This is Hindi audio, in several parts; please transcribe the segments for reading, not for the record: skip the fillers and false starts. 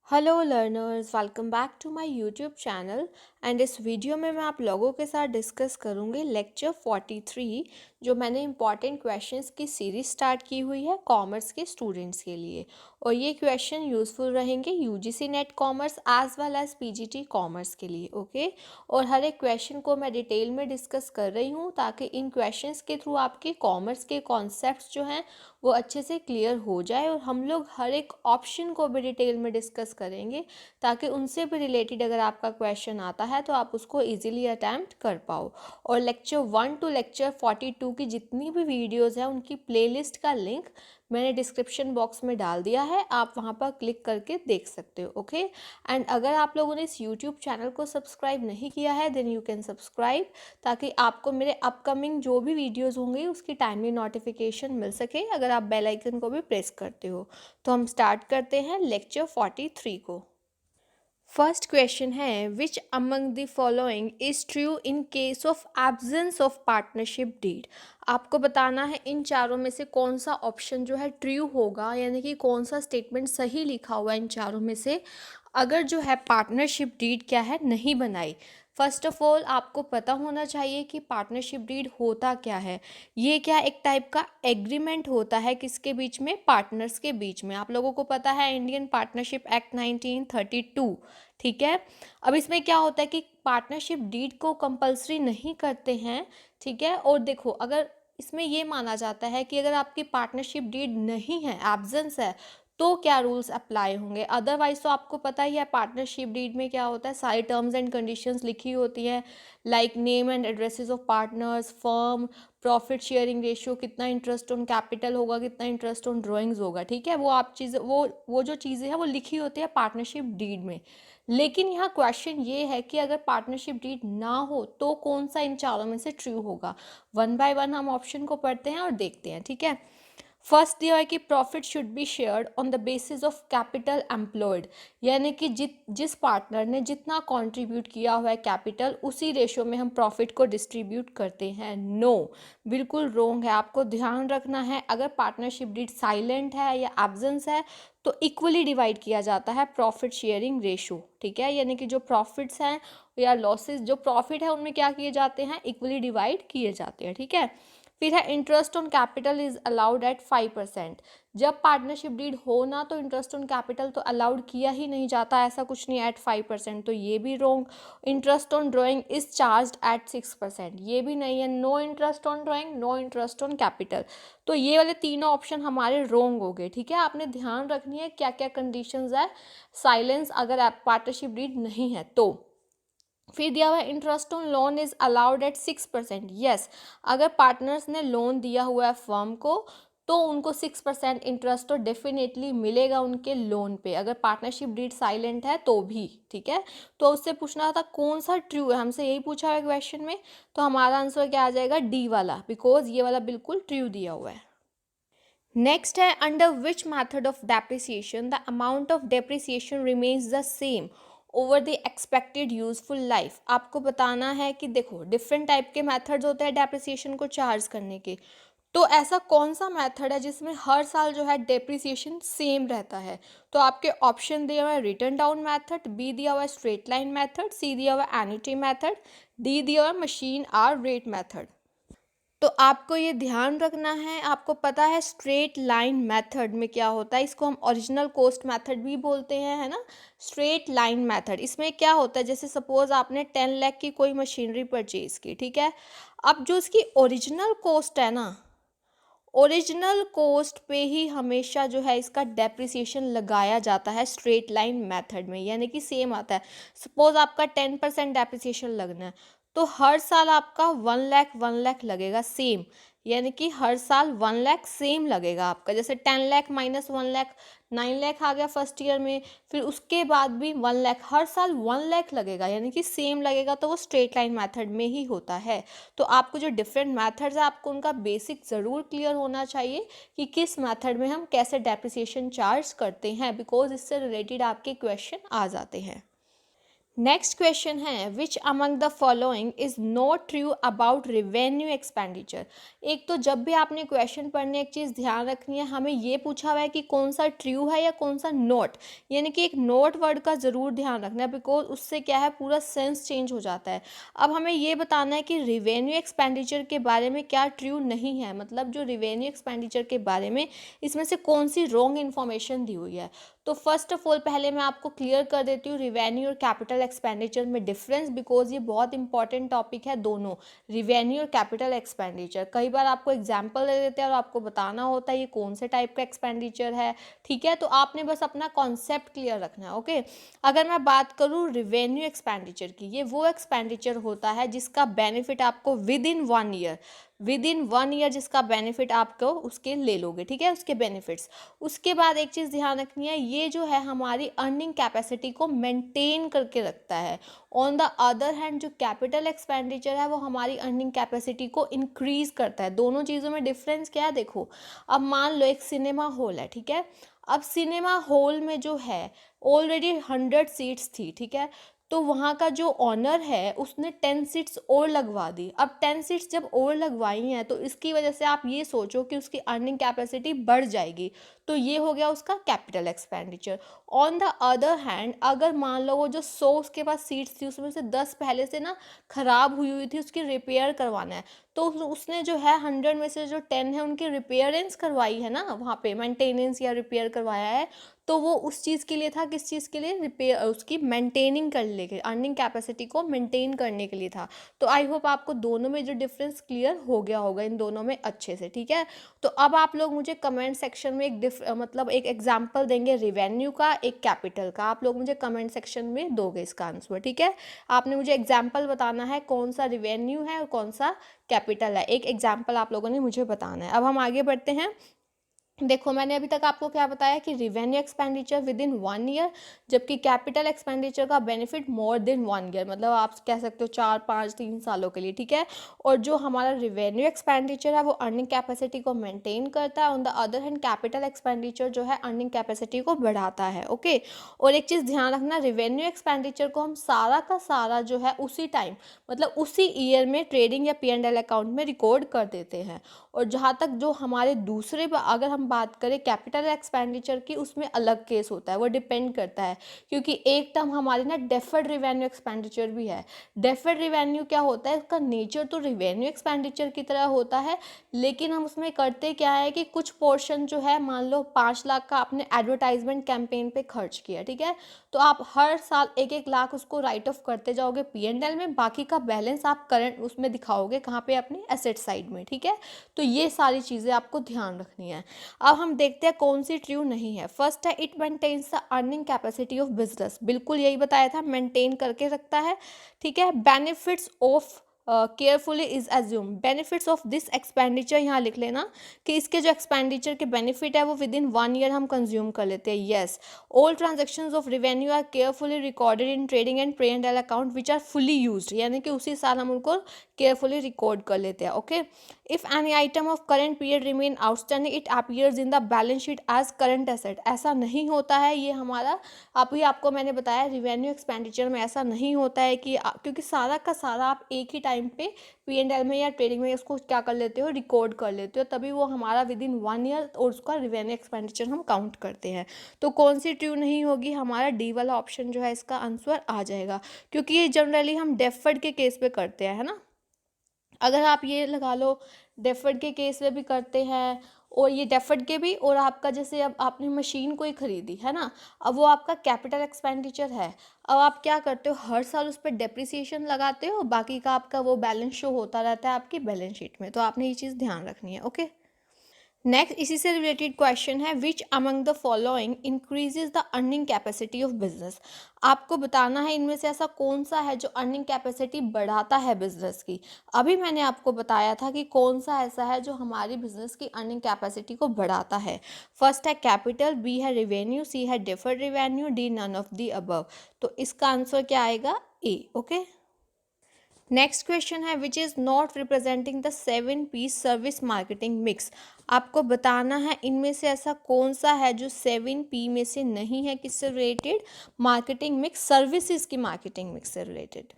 Hello learners, welcome back to my YouTube channel. And इस वीडियो में मैं आप लोगों के साथ डिस्कस करूंगी लेक्चर 43, जो मैंने इंपॉर्टेंट क्वेश्चंस की सीरीज स्टार्ट की हुई है कॉमर्स के स्टूडेंट्स के लिए। और ये क्वेश्चन यूज़फुल रहेंगे UGC NET commerce as well as PGT commerce के लिए। ओके, और हर एक क्वेश्चन को मैं डिटेल में डिस्कस कर रही हूँ ताकि इन क्वेश्चंस के थ्रू आपके कॉमर्स के कॉन्सेप्ट्स जो हैं वो अच्छे से क्लियर हो जाए। और हम लोग हर एक ऑप्शन को भी डिटेल में डिस्कस करेंगे ताकि उनसे भी रिलेटेड अगर आपका क्वेश्चन आता है तो आप उसको इजीली अटैम्प्ट कर पाओ। और लेक्चर 1 टू लेक्चर 42 की जितनी भी वीडियोस हैं उनकी प्लेलिस्ट का लिंक मैंने डिस्क्रिप्शन बॉक्स में डाल दिया है, आप वहाँ पर क्लिक करके देख सकते हो। ओके, एंड अगर आप लोगों ने इस यूट्यूब चैनल को सब्सक्राइब नहीं किया है देन यू कैन सब्सक्राइब, ताकि आपको मेरे अपकमिंग जो भी वीडियोस होंगे उसकी टाइमली नोटिफिकेशन मिल सके अगर आप बेल आइकन को भी प्रेस करते हो। तो हम स्टार्ट करते हैं लेक्चर 43 को। फर्स्ट क्वेश्चन है, which among the following is true in case of absence of partnership deed. आपको बताना है इन चारों में से कौन सा ऑप्शन जो है ट्रू होगा, यानी कि कौन सा स्टेटमेंट सही लिखा हुआ है इन चारों में से अगर जो है पार्टनरशिप डीड क्या है नहीं बनाई। फर्स्ट ऑफ ऑल आपको पता होना चाहिए कि पार्टनरशिप डीड होता क्या है। ये क्या एक टाइप का एग्रीमेंट होता है किसके बीच में, पार्टनर्स के बीच में। आप लोगों को पता है इंडियन पार्टनरशिप एक्ट 1932, ठीक है। अब इसमें क्या होता है कि पार्टनरशिप डीड को कंपलसरी नहीं करते हैं, ठीक है। और देखो, अगर इसमें ये माना जाता है कि अगर आपकी पार्टनरशिप डीड नहीं है, एब्सेंस है, तो क्या रूल्स अप्लाई होंगे। अदरवाइज तो आपको पता ही है पार्टनरशिप डीड में क्या होता है, सारी टर्म्स एंड कंडीशंस लिखी होती हैं, like name and addresses of partners, firm, profit sharing ratio, कितना इंटरेस्ट ऑन कैपिटल होगा, कितना इंटरेस्ट ऑन ड्राइंग्स होगा, ठीक है। वो आप चीज़ वो जो चीज़ें हैं वो लिखी होती है पार्टनरशिप डीड में। लेकिन यहाँ क्वेश्चन ये है कि अगर पार्टनरशिप डीड ना हो तो कौन सा इन चारों में से ट्रू होगा। वन बाय वन हम ऑप्शन को पढ़ते हैं और देखते हैं, ठीक है। फर्स्ट दिया है कि profit should be shared on the basis of capital employed, यानी कि जिस पार्टनर ने जितना कंट्रीब्यूट किया हुआ है कैपिटल उसी रेशो में हम प्रॉफिट को डिस्ट्रीब्यूट करते हैं। नो, बिल्कुल रोंग है। आपको ध्यान रखना है अगर पार्टनरशिप डीड साइलेंट है या एब्सेंस है तो इक्वली डिवाइड किया जाता है प्रॉफिट शेयरिंग रेशो, ठीक है। यानी कि जो प्रॉफिट्स हैं या लॉसेस, जो प्रॉफिट है उनमें क्या किए जाते हैं, इक्वली डिवाइड किए जाते हैं, ठीक है। फिर है interest on capital is allowed at 5%। जब पार्टनरशिप डीड हो ना तो इंटरेस्ट ऑन कैपिटल तो अलाउड किया ही नहीं जाता, ऐसा कुछ नहीं एट 5%, तो ये भी wrong. Interest on drawing is charge at 6%, ये भी नहीं है। No interest on drawing, no interest on capital, तो ये वाले तीनों ऑप्शन हमारे रोंग हो गए, ठीक है। आपने ध्यान रखनी है क्या क्या कंडीशंस है साइलेंस अगर पार्टनरशिप डीड नहीं है तो। फिर दिया हुआ है interest on loan is allowed at 6%। Yes, अगर पार्टनर्स ने लोन दिया हुआ है फर्म को तो उनको 6% इंटरेस्ट तो डेफिनेटली मिलेगा उनके लोन पे, अगर पार्टनरशिप डीड साइलेंट है तो भी, ठीक है। तो उससे पूछना था कौन सा ट्रू है, हमसे यही पूछा हुआ है क्वेश्चन में, तो हमारा आंसर क्या आ जाएगा, डी वाला, बिकॉज ये वाला बिल्कुल ट्रू दिया हुआ है। नेक्स्ट है, under which method of depreciation the amount of depreciation remains the same over the expected useful life. आपको बताना है कि देखो डिफरेंट टाइप के मेथड्स होते हैं डेप्रिसिएशन को चार्ज करने के, तो ऐसा कौन सा मेथड है जिसमें हर साल जो है डेप्रिसिएशन सेम रहता है। तो आपके ऑप्शन दिया हुआ है रिटर्न डाउन मेथड, बी दिया हुआ है स्ट्रेट लाइन मेथड, सी दिया हुआ है एन्युटी मेथड, डी दिया हुआ है मशीन आर रेट मेथड। तो आपको ये ध्यान रखना है, आपको पता है स्ट्रेट लाइन मेथड में क्या होता है, इसको हम ओरिजिनल कॉस्ट मेथड भी बोलते हैं, है ना। स्ट्रेट लाइन मेथड इसमें क्या होता है, जैसे सपोज आपने 10 लाख की कोई मशीनरी परचेज की, ठीक है। अब जो इसकी ओरिजिनल कॉस्ट है ना, ओरिजिनल कॉस्ट पे ही हमेशा जो है इसका डेप्रिसिएशन लगाया जाता है स्ट्रेट लाइन मेथड में, यानी कि सेम आता है। सपोज आपका 10% डेप्रिसिएशन लगना है तो हर साल आपका 1 लाख लगेगा सेम, यानी कि हर साल 1 लाख सेम लगेगा आपका। जैसे 10 लाख माइनस 1 लाख 9 लाख आ गया फर्स्ट ईयर में, फिर उसके बाद भी 1 लाख, हर साल 1 लाख लगेगा, यानी कि सेम लगेगा, तो वो स्ट्रेट लाइन मेथड में ही होता है। तो आपको जो डिफरेंट मेथड्स है आपको उनका बेसिक ज़रूर क्लियर होना चाहिए कि किस मेथड में हम कैसे डेप्रिसिएशन चार्ज करते हैं, बिकॉज इससे रिलेटेड आपके क्वेश्चन आ जाते हैं। नेक्स्ट क्वेश्चन है which among the following is not true about revenue expenditure. एक तो जब भी आपने क्वेश्चन पढ़ने एक चीज़ ध्यान रखनी है, हमें ये पूछा हुआ है कि कौन सा ट्रू है या कौन सा नॉट, यानी कि एक नोट वर्ड का ज़रूर ध्यान रखना है, बिकॉज उससे क्या है पूरा सेंस चेंज हो जाता है। अब हमें ये बताना है कि रिवेन्यू एक्सपेंडिचर के बारे में क्या ट्रू नहीं है, मतलब जो रिवेन्यू एक्सपेंडिचर के बारे में इसमें से कौन सी रॉन्ग इन्फॉर्मेशन दी हुई है। तो फर्स्ट ऑफ ऑल पहले मैं आपको क्लियर कर देती हूँ रिवेन्यू और कैपिटल एक्सपेंडिचर में डिफरेंस, बिकॉज ये बहुत इंपॉर्टेंट टॉपिक है दोनों, रिवेन्यू और कैपिटल एक्सपेंडिचर। कई बार आपको एग्जाम्पल दे देते हैं और आपको बताना होता है ये कौन से टाइप का एक्सपेंडिचर है, ठीक है। तो आपने बस अपना कॉन्सेप्ट क्लियर रखना है, ओके। अगर मैं बात करूँ रिवेन्यू एक्सपेंडिचर की, ये वो एक्सपेंडिचर होता है जिसका बेनिफिट आपको विद इन वन ईयर जिसका बेनिफिट आपको उसके ले लोगे, ठीक है, उसके बेनिफिट्स। उसके बाद एक चीज़ ध्यान रखनी है, ये जो है हमारी अर्निंग कैपेसिटी को मेंटेन करके रखता है। ऑन द अदर हैंड जो कैपिटल एक्सपेंडिचर है वो हमारी अर्निंग कैपेसिटी को इंक्रीज करता है। दोनों चीज़ों में डिफरेंस क्या है देखो। अब मान लो एक सिनेमा हॉल है, ठीक है। अब सिनेमा हॉल में जो है ऑलरेडी 100 सीट्स थी, ठीक है। तो वहाँ का जो ऑनर है उसने 10 सीट्स और लगवा दी। अब 10 सीट्स जब और लगवाई हैं तो इसकी वजह से आप ये सोचो कि उसकी अर्निंग कैपेसिटी बढ़ जाएगी। तो ये हो गया उसका capital expenditure. On the other hand अगर मान लो वो जो 100 उसके पास सीट्स थी उसमें से 10 पहले से ना खराब हुई हुई थी, उसकी रिपेयर करवाना है, तो उसने जो है 100 में से जो 10 है उनकी रिपेयरेंस करवाई है ना, वहाँ पे मेंटेनेंस या रिपेयर करवाया है। तो वो उस चीज़ के लिए था, किस चीज़ के लिए, रिपेयर, उसकी मेंटेनिंग करने के, अर्निंग कैपेसिटी को मेंटेन करने के लिए था। तो आई होप आपको दोनों में जो डिफरेंस क्लियर हो गया होगा इन दोनों में अच्छे से, ठीक है। तो अब आप लोग मुझे कमेंट सेक्शन में मतलब एक एग्जांपल देंगे रिवेन्यू का, एक कैपिटल का। आप लोग मुझे कमेंट सेक्शन में दोगे इसका आंसर, ठीक है। आपने मुझे एग्जांपल बताना है कौन सा रिवेन्यू है और कौन सा कैपिटल है, एक एग्जांपल आप लोगों ने मुझे बताना है। अब हम आगे बढ़ते हैं। देखो मैंने अभी तक आपको क्या बताया कि revenue expenditure with in one year, जबकि कैपिटल एक्सपेंडिचर का benefit more than one year, मतलब आप कह सकते हो 4 5 3 सालों के लिए, ठीक है। और जो हमारा रिवेन्यू एक्सपेंडिचर है वो अर्निंग कैपेसिटी को मेंटेन करता है। On the other hand capital expenditure जो है अर्निंग कैपेसिटी को बढ़ाता है, ओके। और एक चीज़ ध्यान रखना, रिवेन्यू एक्सपेंडिचर को हम सारा का सारा जो है उसी टाइम, मतलब उसी ईयर में ट्रेडिंग या P&L अकाउंट में रिकॉर्ड कर देते हैं। और जहाँ तक जो हमारे दूसरे अगर हम बात करें कैपिटल एक्सपेंडिचर की, उसमें अलग केस होता है, वो डिपेंड करता है। क्योंकि एक टर्म हमारी ना डेफर्ड रिवेन्यू एक्सपेंडिचर भी है। डेफर्ड रिवेन्यू क्या होता है, उसका नेचर तो रिवेन्यू एक्सपेंडिचर की तरह होता है, लेकिन हम उसमें करते क्या है कि कुछ पोर्शन जो है, मान लो 5 लाख का आपने एडवर्टाइजमेंट कैंपेन पे खर्च किया, ठीक है। तो आप हर साल 1 1 लाख उसको राइट ऑफ करते जाओगे P&L में, बाकी का बैलेंस आप करंट उसमें दिखाओगे कहाँ पे, अपने एसेट साइड में, ठीक है। तो ये सारी चीज़ें आपको ध्यान रखनी है। अब हम देखते हैं कौन सी ट्रू नहीं है। फर्स्ट है it maintains the earning capacity of business, बिल्कुल यही बताया था, मेंटेन करके रखता है, ठीक है। Benefits of carefully is assume, benefits of this expenditure यहाँ लिख लेना कि इसके जो एक्सपेंडिचर के बेनिफिट है वो विद इन वन ईयर हम कंज्यूम कर लेते हैं। Yes, all transactions of revenue are carefully recorded in trading and P&L account which are fully used, यानी कि उसी साल हम उनको केयरफुली रिकॉर्ड कर लेते हैं, okay. If any item of current period remain outstanding it appears in the balance sheet as current asset, ऐसा नहीं होता है ये हमारा। आपको मैंने बताया रिवेन्यू एक्सपेंडिचर में ऐसा नहीं होता है कि क्योंकि सारा का सारा आप एक ही टाइम पे P&L में या ट्रेडिंग में उसको क्या कर लेते हो, रिकॉर्ड कर लेते हो, तभी वो हमारा विद इन वन ईयर और उसका रिवेन्यू एक्सपेंडिचर हम काउंट करते हैं। तो कौन सी ट्रू नहीं होगी, हमारा डी वाला ऑप्शन जो है इसका आंसर आ जाएगा, क्योंकि ये जनरली हम डेफर्ड के केस पे करते हैं, है ना। अगर आप ये लगा लो डेफर्ड के केस में भी करते हैं, और ये डेफर्ड के भी, और आपका जैसे अब आपने मशीन कोई खरीदी है ना, अब वो आपका कैपिटल एक्सपेंडिचर है। अब आप क्या करते हो, हर साल उस पर डेप्रिसिएशन लगाते हो, बाकी का आपका वो बैलेंस शो होता रहता है आपकी बैलेंस शीट में। तो आपने ये चीज़ ध्यान रखनी है, ओके। नेक्स्ट इसी से रिलेटेड क्वेश्चन है which among the following increases the earning capacity of business. आपको बताना है इनमें से ऐसा कौन सा है जो अर्निंग कैपेसिटी बढ़ाता है बिजनेस की। अभी मैंने आपको बताया था कि कौन सा ऐसा है जो हमारी बिजनेस की अर्निंग कैपेसिटी को बढ़ाता है। फर्स्ट है कैपिटल, बी है रिवेन्यू, सी है deferred revenue, D none of the above. तो इसका आंसर क्या आएगा, ए, ओके। नेक्स्ट क्वेश्चन है which is not representing the 7 P service marketing mix. आपको बताना है इनमें से ऐसा कौन सा है जो 7 P में से नहीं है, किससे रिलेटेड, मार्केटिंग मिक्स, सर्विसेज की मार्केटिंग मिक्स से रिलेटेड।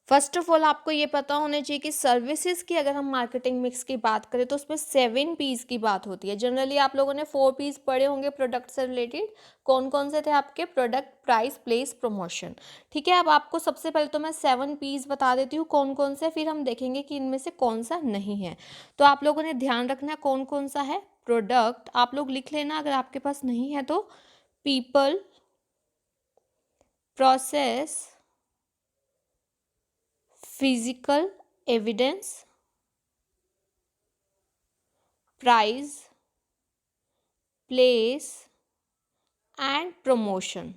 फर्स्ट ऑफ ऑल आपको ये पता होना चाहिए कि सर्विसेज की अगर हम मार्केटिंग मिक्स की बात करें तो उसमें 7 P's की बात होती है। जनरली आप लोगों ने 4 P's पढ़े होंगे प्रोडक्ट से रिलेटेड। कौन कौन से थे आपके? Product, price, place, promotion. ठीक है, अब आपको सबसे पहले तो मैं 7 P's बता देती हूँ कौन कौन से, फिर हम देखेंगे कि इनमें से कौन सा नहीं है। तो आप लोगों ने ध्यान रखना कौन कौन सा है। प्रोडक्ट आप लोग लिख लेना अगर आपके पास नहीं है तो। People, process, physical evidence, price, place and promotion.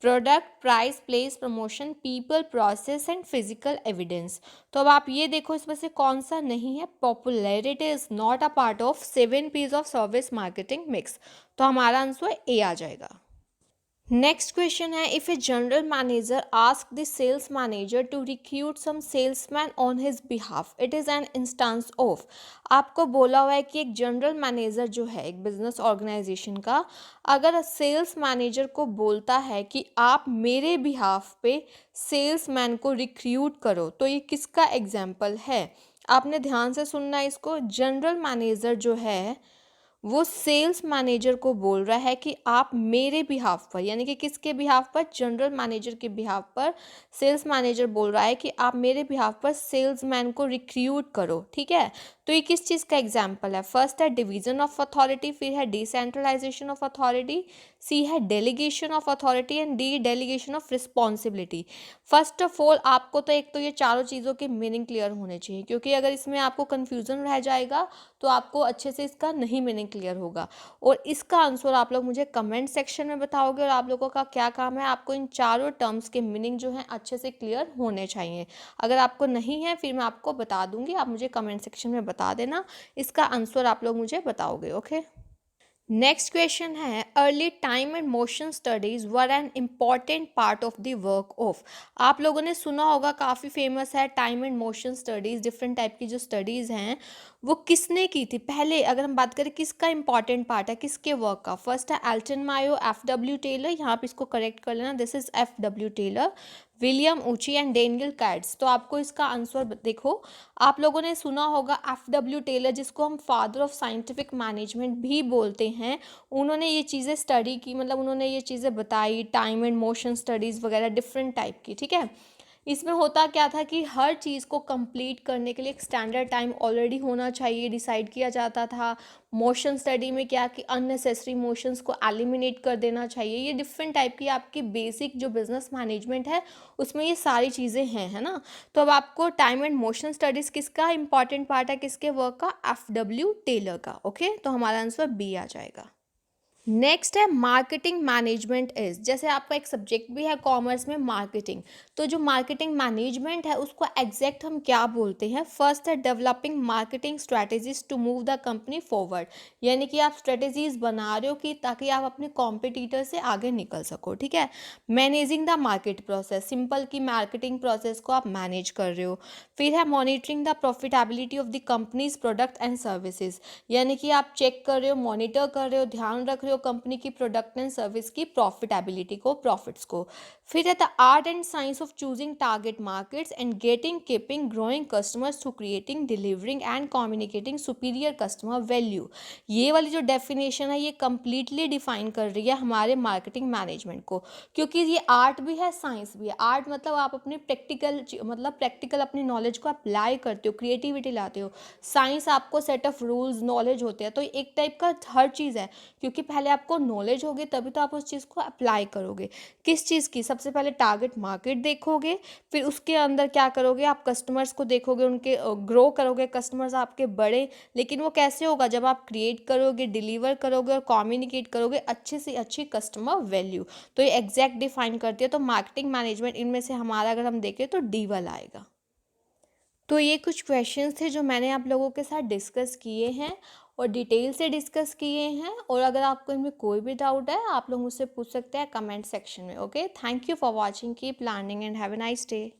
Product, price, place, promotion, people, process and physical evidence. तो अब आप ये देखो इसमें से कौन सा नहीं है। Popularity is not a part of 7 P's of service marketing mix. तो हमारा आंसर ए आ जाएगा। नेक्स्ट क्वेश्चन है if a general manager ask the sales manager to recruit some salesman on his behalf, it is an instance of. आपको बोला हुआ है कि एक जनरल मैनेजर जो है एक बिजनेस ऑर्गेनाइजेशन का, अगर सेल्स मैनेजर को बोलता है कि आप मेरे बिहाफ पे सेल्समैन को रिक्रूट करो, तो ये किसका एग्जाम्पल है? आपने ध्यान से सुनना है इसको। जनरल मैनेजर जो है वो सेल्स मैनेजर को बोल रहा है कि आप मेरे बिहाफ पर, यानी कि किसके बिहाफ पर? जनरल मैनेजर के बिहाफ पर सेल्स मैनेजर बोल रहा है कि आप मेरे बिहाफ पर सेल्समैन को रिक्रूट करो। ठीक है, तो ये किस चीज़ का एग्जाम्पल है? फर्स्ट है डिवीजन ऑफ अथॉरिटी, फिर है डिसेंट्रलाइजेशन ऑफ अथॉरिटी, सी है delegation of authority and D delegation of responsibility. First of all आपको तो एक तो ये चारों चीज़ों के मीनिंग क्लियर होने चाहिए, क्योंकि अगर इसमें आपको कन्फ्यूजन रह जाएगा तो आपको अच्छे से इसका नहीं मीनिंग क्लियर होगा। और इसका आंसर आप लोग मुझे कमेंट सेक्शन में बताओगे, और आप लोगों का क्या काम है, आपको इन चारों टर्म्स के मीनिंग जो हैं अच्छे से क्लियर होने चाहिए। अगर आपको नहीं है फिर मैं आपको बता दूंगी, आप मुझे कमेंट सेक्शन में बता देना, इसका आंसर आप लोग मुझे बताओगे। ओके, नेक्स्ट क्वेश्चन है early time and motion studies were an important part of the work of. आप लोगों ने सुना होगा, काफ़ी फेमस है time and motion studies. Different type की जो स्टडीज़ हैं वो किसने की थी पहले? अगर हम बात करें किसका इंपॉर्टेंट पार्ट है, किसके वर्क का, फर्स्ट है एल्टन मायो, F.W. टेलर, यहाँ पे इसको करेक्ट कर लेना, this is F.W. Taylor, William Ouchi and Daniel Katz. तो आपको इसका आंसर देखो, आप लोगों ने सुना होगा F.W. टेलर, जिसको हम फादर ऑफ साइंटिफिक मैनेजमेंट भी बोलते हैं। उन्होंने ये चीज़ें स्टडी की, मतलब उन्होंने ये चीज़ें बताई, टाइम एंड मोशन स्टडीज़ वगैरह डिफरेंट टाइप की। ठीक है, इसमें होता क्या था कि हर चीज़ को कंप्लीट करने के लिए एक स्टैंडर्ड टाइम ऑलरेडी होना चाहिए, डिसाइड किया जाता था। मोशन स्टडी में क्या कि अननेसेसरी मोशंस को एलिमिनेट कर देना चाहिए। ये डिफरेंट टाइप की आपकी बेसिक जो बिजनेस मैनेजमेंट है उसमें ये सारी चीज़ें हैं, है ना। तो अब आपको टाइम एंड मोशन स्टडीज़ किसका इंपॉर्टेंट पार्ट है, किसके वर्क का? F.W. टेलर का। ओके, तो हमारा आंसर बी आ जाएगा। नेक्स्ट है मार्केटिंग मैनेजमेंट इज, जैसे आपका एक सब्जेक्ट भी है कॉमर्स में मार्केटिंग, तो जो मार्केटिंग मैनेजमेंट है उसको एग्जैक्ट हम क्या बोलते हैं? फर्स्ट है developing marketing strategies to move the company forward, यानी कि आप स्ट्रेटेजीज बना रहे हो कि ताकि आप अपने कॉम्पिटिटर से आगे निकल सको। ठीक है, managing the market process, simple की मार्केटिंग प्रोसेस को आप मैनेज कर रहे हो। फिर है monitoring the profitability of the companies product and services, यानी कि आप चेक कर रहे हो, मॉनिटर कर रहे हो, ध्यान रख रहे हो कंपनी की प्रोडक्ट एंड सर्विस की प्रॉफिटेबिलिटी को, प्रॉफिट्स को। फिर है the art and science of choosing target markets and getting keeping growing customers through creating delivering and communicating superior customer value. ये वाली जो डेफिनेशन है ये कंप्लीटली डिफाइन कर रही है हमारे मार्केटिंग मैनेजमेंट को, क्योंकि ये आर्ट भी है, साइंस भी है। आर्ट मतलब आप अपने प्रैक्टिकल अपनी नॉलेज को अप्लाई करते हो, क्रिएटिविटी लाते हो। साइंस आपको सेट ऑफ रूल्स नॉलेज होते हैं, तो एक टाइप का हर चीज़ है, क्योंकि पहले आपको नॉलेज होगी तभी तो आप उस चीज़ को अप्लाई करोगे। किस चीज़ की? सबसे पहले टारगेट मार्केट देखोगे, फिर उसके अंदर क्या करोगे, आप कस्टमर्स को देखोगे, उनके ग्रो करोगे, कस्टमर्स आपके बड़े। लेकिन वो कैसे होगा? जब आप क्रिएट करोगे, डिलीवर करोगे और कम्युनिकेट करोगे अच्छे से अच्छी कस्टमर वैल्यू। तो ये एग्जैक्ट डिफाइन करती है। तो मार्केटिंग मैनेजमेंट इनमें से हमारा अगर हम देखें तो डी वाला आएगा। तो ये कुछ क्वेश्चंस थे जो मैंने आप लोगों के साथ डिस्कस किए हैं, और डिटेल से डिस्कस किए हैं। और अगर आपको इनमें कोई भी डाउट है आप लोग मुझसे पूछ सकते हैं कमेंट सेक्शन में। Okay, thank you for watching, keep learning and have a nice day.